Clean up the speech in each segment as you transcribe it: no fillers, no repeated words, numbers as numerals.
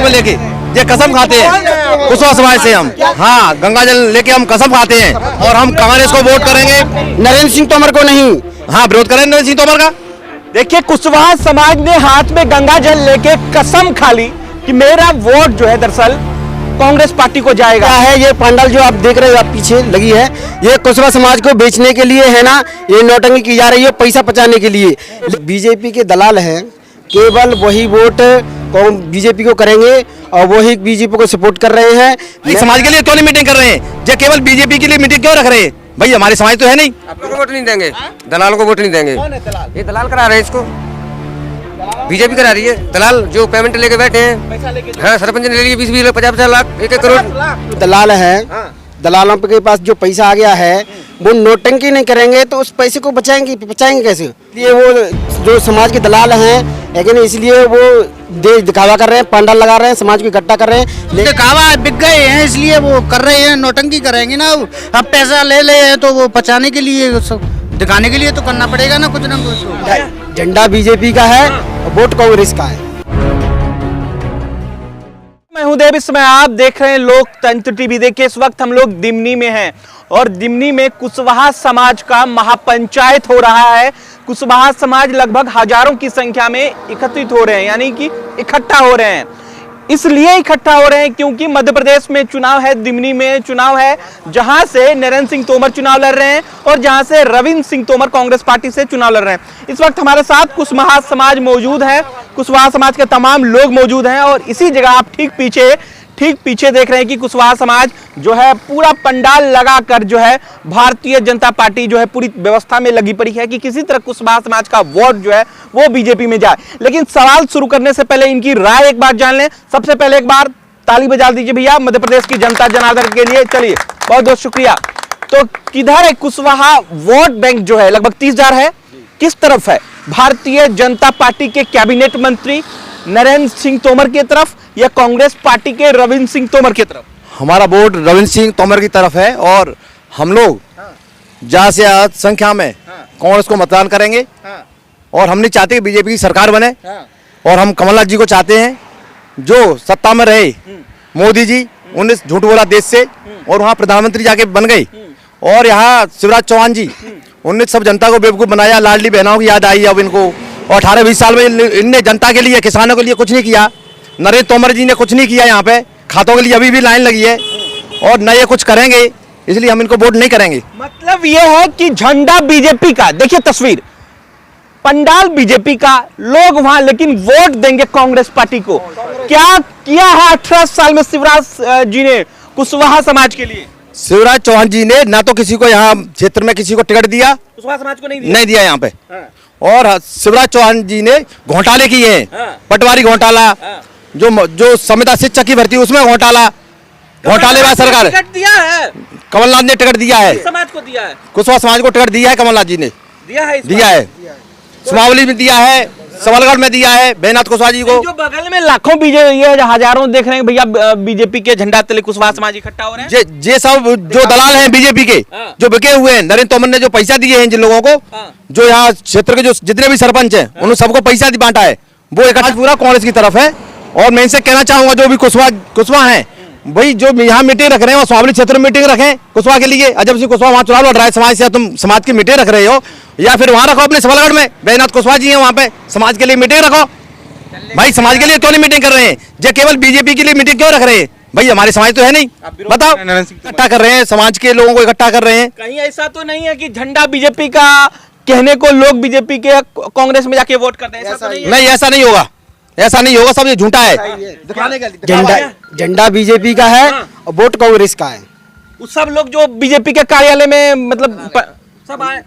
हाथ में लेके ये कसम खाते हैं कुशवाहा समाज से हम, हाँ गंगा जल लेके हम कसम खाते हैं और हम कांग्रेस को वोट करेंगे, नरेंद्र सिंह तोमर को नहीं। हाँ विरोध करेंगे नरेंद्र सिंह तोमर का। देखिए कुशवाहा समाज ने हाथ में गंगा जल लेके कसम खा ली कि मेरा वोट जो है दरअसल कांग्रेस पार्टी को जाएगा। क्या है ये पंडाल जो आप देख रहे हो, आप पीछे लगी है, ये कुशवाहा समाज को बेचने के लिए है ना, ये नौटंकी की जा रही है पैसा बचाने के लिए। बीजेपी के दलाल हैं, केवल वही वोट बीजेपी को करेंगे और वही बीजेपी को सपोर्ट कर रहे हैं। समाज के लिए क्यों नहीं मीटिंग कर रहे हैं, जो केवल बीजेपी के लिए मीटिंग क्यों रख रहे हैं? भाई हमारे समाज तो है नहीं। आपको वोट नहीं देंगे, दलाल को वोट नहीं देंगे। ये दलाल करा रहे हैं, इसको बीजेपी करा रही है। दलाल जो पेमेंट लेके बैठे हैं, हाँ सरपंच ने ले लिए 20-20 50-50 लाख 1-1 करोड़। दलाल है, दलालों के पास जो पैसा आ गया है वो नोटंकी नहीं करेंगे तो उस पैसे को बचाएंगे कैसे? इसलिए वो जो समाज के दलाल हैं, लेकिन इसलिए वो देश दिखावा कर रहे हैं, पंडाल लगा रहे हैं, समाज को इकट्ठा कर रहे हैं। दिखावा बिक गए हैं इसलिए वो कर रहे हैं, नोटंकी करेंगे ना। अब पैसा ले हैं तो वो बचाने के लिए, दिखाने के लिए तो करना पड़ेगा ना कुछ ना कुछ। झंडा बीजेपी का है, वोट कांग्रेस का है। मैं हूं देव, इसमें आप देख रहे हैं लोकतंत्र टीवी। देखिए इस वक्त हम लोग दिमनी में हैं और दिमनी में कुशवाहा समाज का महापंचायत हो रहा है। कुशवाहा समाज लगभग हजारों की संख्या में एकत्रित हो रहे हैं, यानी कि इकट्ठा हो रहे हैं। इसलिए इकट्ठा हो रहे हैं क्योंकि मध्य प्रदेश में चुनाव है, दिमनी में चुनाव है, जहां से नरेंद्र सिंह तोमर चुनाव लड़ रहे हैं और जहां से रविंद्र सिंह तोमर कांग्रेस पार्टी से चुनाव लड़ रहे हैं। इस वक्त हमारे साथ कुशवाहा समाज मौजूद है, कुशवाहा समाज के तमाम लोग मौजूद हैं और इसी जगह आप ठीक पीछे देख रहे हैं कि कुशवाहा समाज जो है पूरा पंडाल लगाकर जो है भारतीय जनता पार्टी जो है पूरी व्यवस्था में लगी पड़ी है कि किसी तरह कुशवाहा समाज का वोट जो है वो बीजेपी में जाए। लेकिन सवाल शुरू करने से पहले इनकी राय एक बार जान लें। सबसे पहले एक बार ताली बजा दीजिए भैया मध्य प्रदेश की जनता जनार्दन के लिए। चलिए बहुत बहुत शुक्रिया। तो किधर है कुशवाहा वोट बैंक जो है लगभग 30,000 है, किस तरफ है? भारतीय जनता पार्टी के कैबिनेट मंत्री नरेंद्र सिंह तोमर की तरफ या कांग्रेस पार्टी के रविंद्र सिंह तोमर की तरफ? हमारा वोट रविंद्र सिंह तोमर की तरफ है और हम लोग ज्यादा से ज्यादा संख्या में कांग्रेस को मतदान करेंगे और हम नहीं चाहते कि बीजेपी की सरकार बने और हम कमलनाथ जी को चाहते हैं जो सत्ता में रहे। मोदी जी उन्हें झूठ बोला देश से और वहाँ प्रधानमंत्री जाके बन गई और यहाँ शिवराज चौहान जी उन्हें सब जनता को बेवकूफ़ बनाया, लाडली बहनों की याद आई अब इनको। और 18-20 साल में इनने जनता के लिए, किसानों के लिए कुछ नहीं किया। नरेंद्र तोमर जी ने कुछ नहीं किया, यहाँ पे खातों के लिए अभी भी लाइन लगी है और न ये कुछ करेंगे, इसलिए हम इनको वोट नहीं करेंगे। मतलब ये है कि झंडा बीजेपी का, देखिए तस्वीर, पंडाल बीजेपी का, लोग वहां लेकिन वोट देंगे कांग्रेस पार्टी को। क्या किया है 18 साल में शिवराज जी ने कुशवाहा समाज के लिए? शिवराज चौहान जी ने ना तो किसी को यहाँ क्षेत्र में किसी को टिकट दिया, कुशवाहा समाज को नहीं दिया यहाँ पे। और शिवराज चौहान जी ने घोटाले किए हैं, पटवारी घोटाला, जो संविदा शिक्षक की भर्ती उसमें घोटालेबाज सरकार है। टिकट दिया है, कमलनाथ ने टिकट दिया है, समाज को दिया है, कुशवाहा समाज को टिकट दिया है, कमलनाथ जी ने दिया है। सुमावली में दिया है, सबलगढ़ में दिया है बैजनाथ कुशवाहा जी को। जो बगल में लाखों बीजेपी हजारों देख रहे हैं भैया बीजेपी के झंडा तले कुशवाहा समाज इकट्ठा हो रहे हैं। ये सब जो दलाल हैं बीजेपी के जो बिके हुए हैं, नरेंद्र तोमर ने जो पैसा दिए हैं जिन लोगों को, जो यहाँ क्षेत्र के जो जितने भी सरपंच हैं उन्होंने सबको पैसा बांटा है, वो इकट्ठा पूरा कांग्रेस की तरफ है। और मैं इनसे कहना चाहूंगा जो भी कुशवाहा है भाई, जो यहाँ मीटिंग रख रहे हैं सुमावली क्षेत्र में मीटिंग रखें कुशवाहा के लिए। अजब सिंह कुशवाहा वहाँ चुनाव लड़ रहा है समाज से, तुम समाज की मीटिंग रख रहे हो, या फिर वहाँ रखो अपने सबलगढ़ में, बैजनाथ कुशवाहा जी हैं वहाँ पे, समाज के लिए मीटिंग रखो। भाई समाज के लिए क्यों नहीं मीटिंग कर रहे हैं, जो केवल बीजेपी के लिए मीटिंग क्यों रख रहे हैं? भाई हमारे समाज तो है नहीं, बताओ। इकट्ठा कर रहे हैं, समाज के लोगों को इकट्ठा कर रहे हैं। कहीं ऐसा तो नहीं है कि झंडा बीजेपी का कहने को लोग बीजेपी के कांग्रेस में जाके वोट करते हैं? नहीं, ऐसा नहीं होगा, ऐसा नहीं होगा, सब ये झूठा है। झंडा बीजेपी का है और वोट कांग्रेस का है। सब लोग जो बीजेपी के कार्यालय में मतलब सब आए,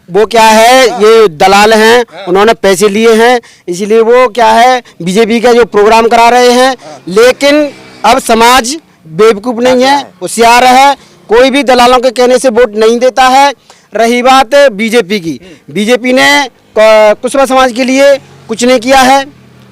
वो क्या है, ये दलाल हैं, उन्होंने पैसे लिए हैं, इसलिए वो क्या है बीजेपी का जो प्रोग्राम करा रहे हैं। लेकिन अब समाज बेवकूफ नहीं है, होशियार है, कोई भी दलालों के कहने से वोट नहीं देता है। रही बात बीजेपी की, बीजेपी ने कुशवाहा समाज के लिए कुछ नहीं किया है।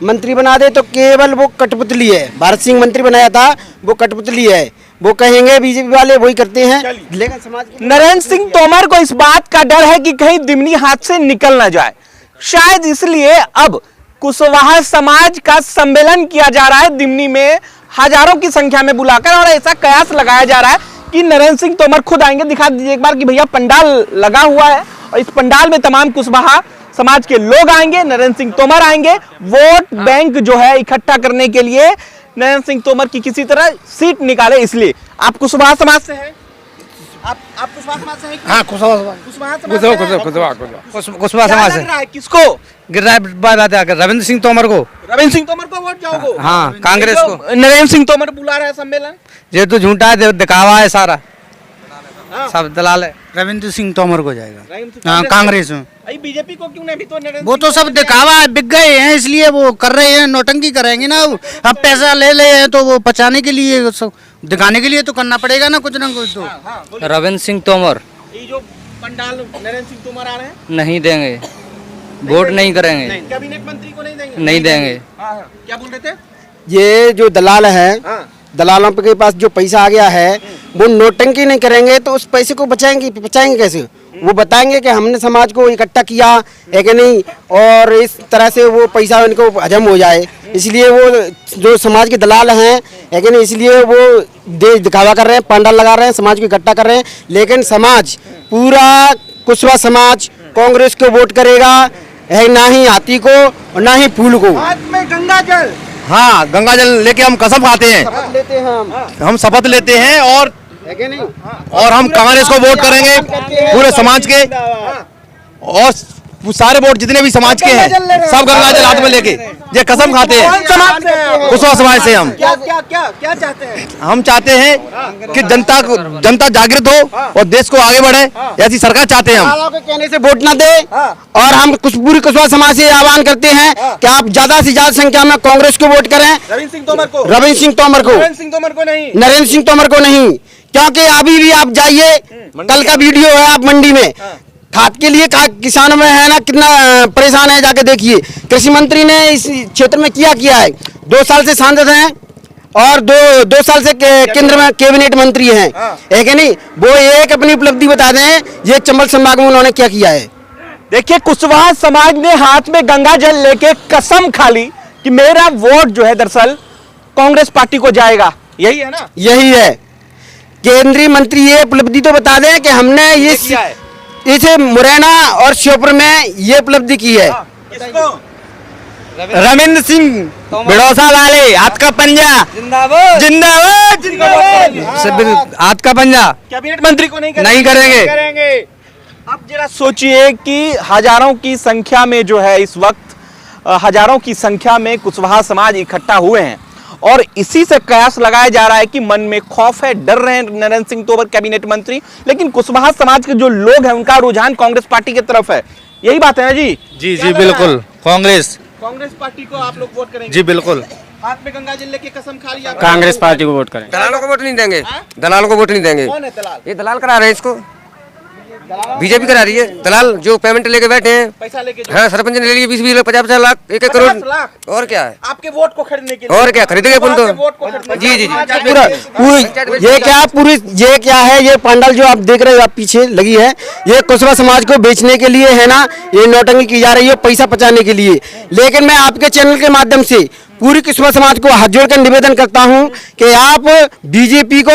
मंत्री बना दे तो केवल वो कठपुतली है। भारत सिंह मंत्री बनाया था, वो कठपुतली है, वो कहेंगे बीजेपी वाले वही करते हैं। लेकिन समाज नरेंद्र सिंह तोमर को इस बात का डर है कि कहीं दिमनी हाथ से निकल ना जाए, शायद इसलिए अब कुशवाहा समाज का सम्मेलन किया जा रहा है दिमनी में, हजारों की संख्या में बुलाकर, और ऐसा कयास लगाया जा रहा है कि नरेंद्र सिंह तोमर खुद आएंगे। दिखा दीजिए एक बार कि भैया पंडाल लगा हुआ है और इस पंडाल में तमाम कुशवाहा समाज के लोग आएंगे, नरेंद्र सिंह तोमर आएंगे वोट बैंक जो है इकट्ठा करने के लिए। नरेंद्र सिंह तोमर की किसी तरह सीट निकाले इसलिए। आप कुशवाहा समाज से हैं? आप कुशवाहा समाज से हैं? हाँ, कुशवाहा समाज क्या से लग रहा है किसको गिर रहा है बात आकर रविंद्र सिंह तोमर को। रविंद्र सिंह तोमर को वोट जाओगे? हाँ, कांग्रेस को। नरेंद्र सिंह तोमर बुला रहा है सम्मेलन, ये तो झूठा है, दिखावा है सारा, सब दलाल है। रविंद्र सिंह तोमर को जाएगा। हाँ, हाँ, कांग्रेस में। बीजेपी को क्यों नहीं? अभी तो नरेंद्र वो तो सब दिखावा है, बिक गए हैं इसलिए वो कर रहे हैं, नौटंकी करेंगे ना। अब पैसा ले ले हैं तो वो बचाने के लिए, सब दिखाने के लिए तो करना पड़ेगा ना कुछ तो। रविंद्र सिंह तोमर ये जो पंडाल नरेंद्र सिंह तोमर आ रहे हैं, नहीं देंगे, वोट नहीं करेंगे, कैबिनेट मंत्री को नहीं देंगे? नहीं देंगे। क्या बोल रहे थे? ये जो दलाल है, दलालों के पास जो पैसा आ गया है वो नोटंकी नहीं करेंगे तो उस पैसे को बचाएंगे कैसे? वो बताएंगे कि हमने समाज को इकट्ठा किया है कि नहीं, और इस तरह से वो पैसा उनको हजम हो जाए। इसलिए वो जो समाज के दलाल हैं है कि नहीं, इसलिए वो देश दिखावा कर रहे हैं, पंडाल लगा रहे हैं, समाज को इकट्ठा कर रहे हैं। लेकिन समाज पूरा कुशवाहा समाज कांग्रेस को वोट करेगा, है ना ही हाथी को और ना ही फूल को। हाथ में गंगा जल, हाँ, गंगा जल लेके हम कसम खाते हैं, शपथ लेते हैं हम शपथ लेते हैं, और है कि नहीं? और हम कांग्रेस को वोट करेंगे पूरे समाज के, और सारे वोट जितने भी समाज के हैं सब गंगा जल हाथ में लेके ये कसम खाते हैं। कुशवाहा समाज से हम क्या चाहते हैं? हम चाहते हैं कि जनता जागृत हो और देश को आगे बढ़े, ऐसी सरकार चाहते हैं हम। दलालों के कहने से वोट न दे, और हम पूरी कुशवाहा समाज से आह्वान करते हैं कि आप ज्यादा से ज्यादा संख्या में कांग्रेस को वोट करें, रविंद्र सिंह तोमर को। रविंद्र सिंह तोमर को, नरेंद्र सिंह तोमर को नहीं, नरेंद्र सिंह तोमर को नहीं। क्योंकि अभी भी आप जाइए, कल का वीडियो है, आप मंडी में खाद के लिए किसानों में है ना कितना परेशान है, जाके देखिए। कृषि मंत्री ने इस क्षेत्र में किया है, 2 साल से सांसद हैं और दो साल से केंद्र में कैबिनेट मंत्री हैं, है कि नहीं? वो एक अपनी उपलब्धि बता दें, ये चंबल संभाग में उन्होंने क्या किया है। देखिए कुशवाहा समाज ने हाथ में गंगा जल लेके कसम खा ली कि मेरा वोट जो है दरअसल कांग्रेस पार्टी को जाएगा। यही है ना? यही है। केंद्रीय मंत्री ये उपलब्धि तो बता दें कि हमने इसे मुरैना और श्योपुर में ये उपलब्धि की है। रविंद्र सिंह बिड़ौसा वाले, हाथ का पंजा जिंदाबाद जिंदाबाद जिंदाबाद, हाथ का पंजा। कैबिनेट मंत्री को नहीं करेंगे। अब जरा सोचिए कि हजारों की संख्या में जो है इस वक्त हजारों की संख्या में कुशवाहा समाज इकट्ठा हुए हैं, और इसी से कयास लगाया जा रहा है कि मन में खौफ है, डर रहे हैं नरेंद्र सिंह तोमर कैबिनेट मंत्री, लेकिन कुशवाहा समाज के जो लोग हैं उनका रुझान कांग्रेस पार्टी की तरफ है। यही बात है ना जी? जी बिल्कुल, कांग्रेस पार्टी को आप लोग वोट करेंगे? जी बिल्कुल, हाथ में गंगा जल लेके कसम खा लिया। कांग्रेस पार्टी को वोट करें। दलालों को वोट नहीं देंगे, दलालों को वोट नहीं देंगे। कौन है दलाल? ये दलाल करा रहे हैं इसको, बीजेपी करा रही है। दलाल जो पेमेंट लेके बैठे हैं, पैसा लेके हाँ, सरपंच ने ले लिए 20 लाख 50 लाख 1 करोड़, 50 लाख? और क्या है? आपके वोट को खरीदने के लिए? और क्या खरीदेंगे अपन तो? वोट को खरीदने के जी लिए? ये क्या है, ये पंडाल जो आप देख रहे हो, आप पीछे लगी है, ये कुशवाहा समाज को बेचने के लिए है ना, ये नौटंकी की जा रही है पैसा बचाने के लिए। लेकिन मैं आपके चैनल के माध्यम से पूरी कुशवाहा समाज को हाथ जोड़कर निवेदन करता हूं कि आप बीजेपी को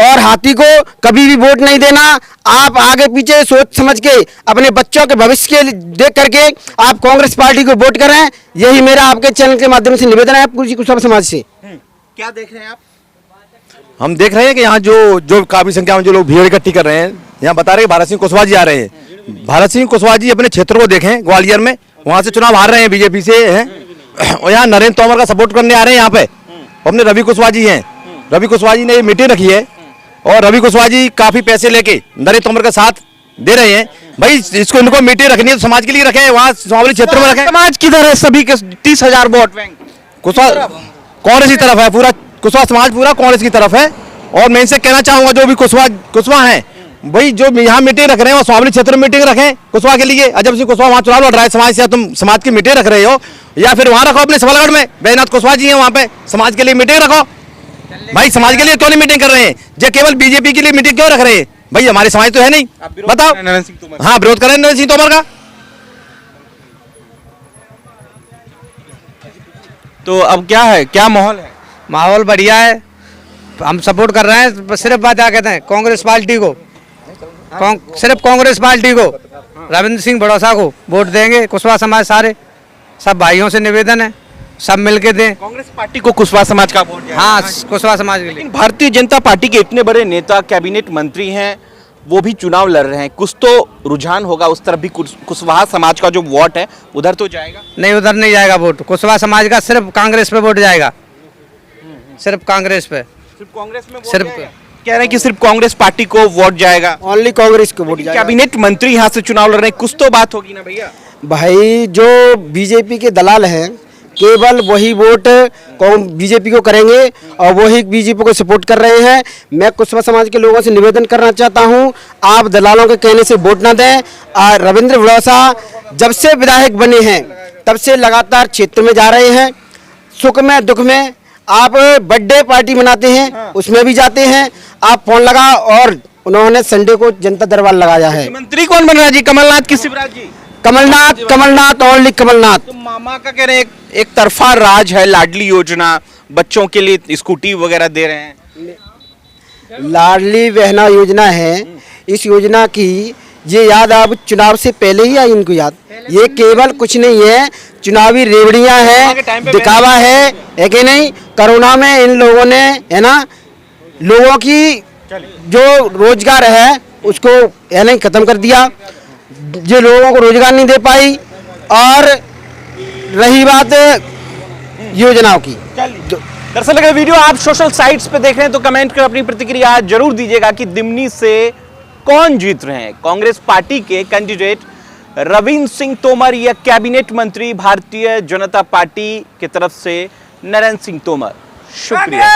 और हाथी को कभी भी वोट नहीं देना। आप आगे पीछे सोच समझ के अपने बच्चों के भविष्य के देख करके आप कांग्रेस पार्टी को वोट करें। यही मेरा आपके चैनल के माध्यम से निवेदन है पूरी कुशवाहा समाज से। क्या देख रहे हैं आप? हम देख रहे हैं कि यहाँ जो काफी संख्या में जो लोग भीड़ इकट्ठी कर रहे हैं, यहाँ बता रहे हैं भारत सिंह कुशवाहा जी आ रहे हैं। भारत सिंह कुशवाहा जी अपने क्षेत्र को देखें, ग्वालियर में, वहाँ से चुनाव हार रहे हैं बीजेपी से हैं, और यहाँ नरेंद्र तोमर का सपोर्ट करने आ रहे हैं। यहाँ पे अपने रवि कुशवाहा जी हैं, रवि कुशवाहा जी ने ये मीटिंग रखी है, और रवि कुशवाहा जी काफी पैसे लेके नरेंद्र तोमर का साथ दे रहे हैं। भाई इसको इनको मीटिंग रखनी है तो समाज के लिए रखें, वहाँ समावली क्षेत्र में रखें। समाज किधर है? सभी के 30,000 वोट बैंक कुशवाहा कांग्रेस की तरफ है, पूरा कुशवाहा समाज पूरा कांग्रेस की तरफ है। और मैं इनसे कहना चाहूंगा जो भी कुशवाहा हैं, भाई जो यहाँ मीटिंग रख रहे हैं वो स्वावलंबी क्षेत्र में मीटिंग रखें कुशवाहा के लिए। अजब सिंह कुशवाहा वहाँ चुनाव लड़ रहा है समाज से, तुम समाज की मीटिंग रख रहे हो, या फिर वहाँ रखो अपने सबलगढ़ में, बैजनाथ कुशवाहा जी हैं वहाँ पे, समाज के लिए मीटिंग रखो। भाई समाज के लिए क्यों नहीं मीटिंग कर रहे हैं? जो केवल बीजेपी के लिए मीटिंग क्यों रख रहे हैं? भाई हमारे समाज तो है नहीं, बताओ। हाँ, विरोध करें नरेंद्र सिंह तोमर का। तो अब क्या है, क्या माहौल है? माहौल बढ़िया है, हम सपोर्ट कर रहे हैं। सिर्फ बात क्या कहते हैं, कांग्रेस पार्टी को, सिर्फ कांग्रेस पार्टी को, रविंद्र सिंह भड़ौसा को वोट देंगे। कुशवाहा समाज सारे सब भाइयों से निवेदन है, सब मिलके दें। कांग्रेस पार्टी को कुशवाहा समाज का वोट जाएगा। हाँ, कुशवाहा समाज के लिए। लेकिन भारतीय जनता पार्टी के इतने बड़े नेता, कैबिनेट मंत्री हैं, वो भी चुनाव लड़ रहे हैं, कुछ तो रुझान होगा उस तरफ भी। कुशवाहा समाज का जो वोट है उधर तो जाएगा नहीं, उधर नहीं जाएगा वोट। कुशवाहा समाज का सिर्फ कांग्रेस पे वोट जाएगा, सिर्फ कांग्रेस पे, सिर्फ कांग्रेस में वोट सिर्फ जाएगा? कह रहे हैं कि सिर्फ कांग्रेस पार्टी को वोट जाएगा। ओनली कांग्रेस को वोट जाएगा। कैबिनेट मंत्री यहाँ से चुनाव लड़ रहे हैं, कुछ तो बात होगी ना भैया। भाई जो बीजेपी के दलाल हैं केवल वही वोट बीजेपी को करेंगे और वही बीजेपी को सपोर्ट कर रहे हैं। मैं कुशवाहा समाज के लोगों से निवेदन करना चाहता हूं, आप दलालों के कहने से वोट ना दें। रविंद्र भड़ौसा जब से विधायक बने हैं तब से लगातार क्षेत्र में जा रहे हैं, सुख में दुख में। आप बर्थडे पार्टी मनाते हैं उसमें भी जाते हैं, आप फोन लगा, और उन्होंने संडे को जनता दरबार लगाया है। मंत्री कौन बन रहा है जी, कमलनाथ की शिवराज जी? कमलनाथ, कमलनाथ, ओनली कमलनाथ। तो मामा का कह रहे हैं एक तरफा राज है, लाडली योजना, बच्चों के लिए स्कूटी वगैरह दे रहे हैं। लाडली बहना योजना है, इस योजना की ये याद अब चुनाव से पहले ही आई इनको याद। ये केवल कुछ नहीं है, चुनावी रेवड़ियां हैं, दिखावा है कि नहीं। कोरोना में इन लोगों ने, है ना, लोगों की जो रोजगार है उसको है नहीं खत्म कर दिया, जो लोगों को रोजगार नहीं दे पाई। और रही बात योजनाओं की, दरअसल अगर वीडियो आप सोशल साइट्स पे देख रहे हैं तो कमेंट कर अपनी प्रतिक्रिया जरूर दीजिएगा कि दिमनी से कौन जीत रहे हैं, कांग्रेस पार्टी के कैंडिडेट रविंद्र सिंह तोमर या कैबिनेट मंत्री भारतीय जनता पार्टी की तरफ से नरेंद्र सिंह तोमर। शुक्रिया।